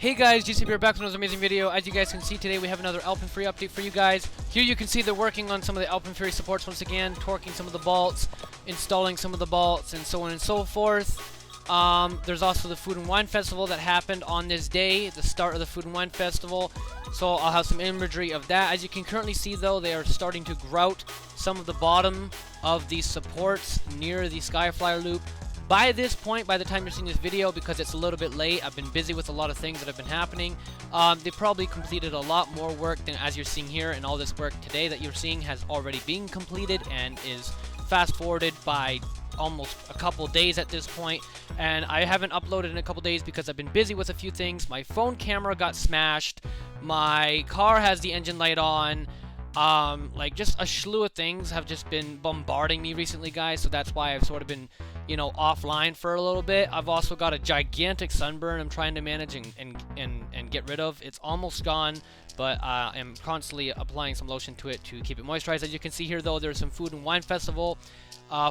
Hey guys, GCB here back with another amazing video. As you guys can see today, we have another Alpen Fury update for you guys. Here you can see they're working on some of the Alpen Fury supports once again, torquing some of the bolts, installing some of the bolts, and so on and so forth. There's also the Food and Wine Festival that happened on this day, the start of the Food and Wine Festival. So I'll have some imagery of that. As you can currently see though, they are starting to grout some of the bottom of these supports near the Skyflyer loop. By this point, by the time you're seeing this video, because it's a little bit late, I've been busy with a lot of things that have been happening. They probably completed a lot more work than as you're seeing here, and all this work today that you're seeing has already been completed and is fast forwarded by almost a couple days at this point. And I haven't uploaded in a couple days because I've been busy with a few things. My phone camera got smashed, my car has the engine light on. Like just a slew of things have just been bombarding me recently, guys, so that's why I've sort of been, you know, offline for a little bit. I've also got a gigantic sunburn I'm trying to manage and get rid of. It's almost gone, but I'm constantly applying some lotion to it to keep it moisturized. As you can see here though, there's some Food and Wine Festival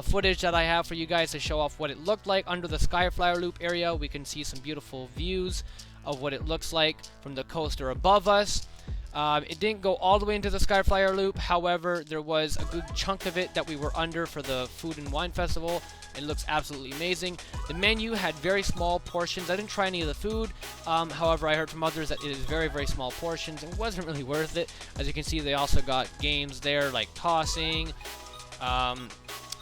footage that I have for you guys to show off what it looked like under the Skyflyer loop area. We can see some beautiful views of what it looks like from the coaster above us. It didn't go all the way into the Skyflyer loop, however, there was a good chunk of it that we were under for the Food and Wine Festival. It looks absolutely amazing. The menu had very small portions. I didn't try any of the food, however, I heard from others that it is very, very small portions and wasn't really worth it. As you can see, they also got games there like tossing.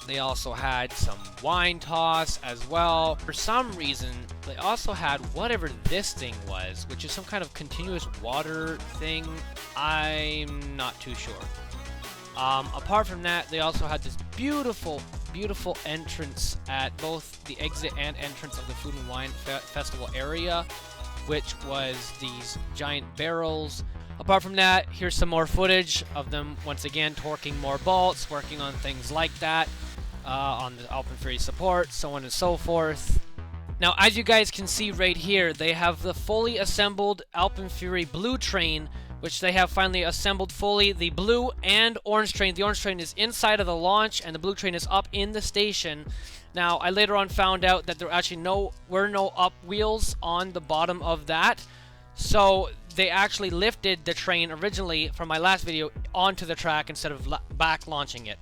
They also had some wine toss as well. For some reason, they also had whatever this thing was, which is some kind of continuous water thing. I'm not too sure. Apart from that, they also had this beautiful, beautiful entrance at both the exit and entrance of the Food and Wine Festival area, which was these giant barrels. Apart from that, here's some more footage of them once again torquing more bolts, working on things like that. On the Alpen Fury support, so on and so forth. Now, as you guys can see right here, they have the fully assembled Alpen Fury blue train, which they have finally assembled fully. The blue and orange train. The orange train is inside of the launch, and the blue train is up in the station. Now, I later on found out that there actually were no up wheels on the bottom of that. So they actually lifted the train originally from my last video onto the track instead of back launching it.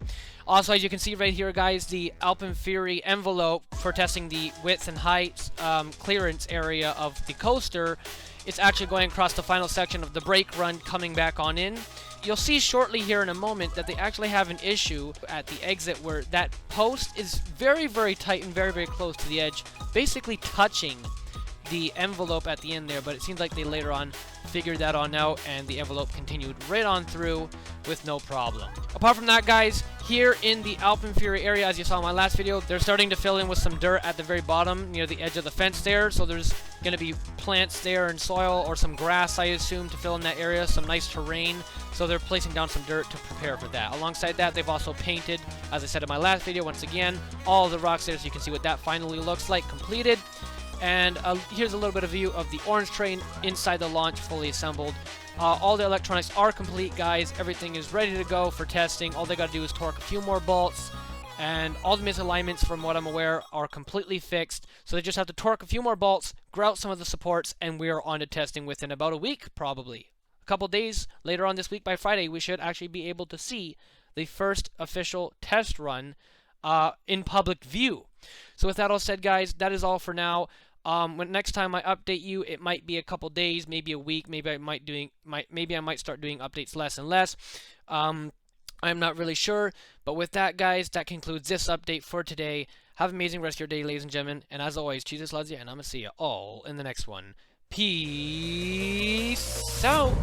Also, as you can see right here, guys, the Alpen Fury envelope for testing the width and height clearance area of the coaster, it's actually going across the final section of the brake run coming back on in. You'll see shortly here in a moment that they actually have an issue at the exit where that post is very, very tight and very, very close to the edge, basically touching the envelope at the end there, but it seems like they later on figured that on out and the envelope continued right on through with no problem. Apart from that, guys, here in the Alpen Fury area, as you saw in my last video, they're starting to fill in with some dirt at the very bottom near the edge of the fence there, so there's going to be plants there and soil or some grass, I assume, to fill in that area, some nice terrain, so they're placing down some dirt to prepare for that. Alongside that, they've also painted, as I said in my last video, once again, all the rocks there, so you can see what that finally looks like completed. And here's a little bit of view of the orange train inside the launch, fully assembled. All the electronics are complete, guys. Everything is ready to go for testing. All they got to do is torque a few more bolts, and all the misalignments, from what I'm aware, are completely fixed. So they just have to torque a few more bolts, grout some of the supports, and we are on to testing within about a week, probably. A couple days later on this week, by Friday, we should actually be able to see the first official test run in public view. So with that all said, guys, that is all for now. When next time I update you, it might be a couple days, maybe a week, maybe I might start doing updates less and less. I'm not really sure, but with that, guys, that concludes this update for today. Have an amazing rest of your day, ladies and gentlemen, and as always, Jesus loves you, and I'm gonna see you all in the next one. Peace out.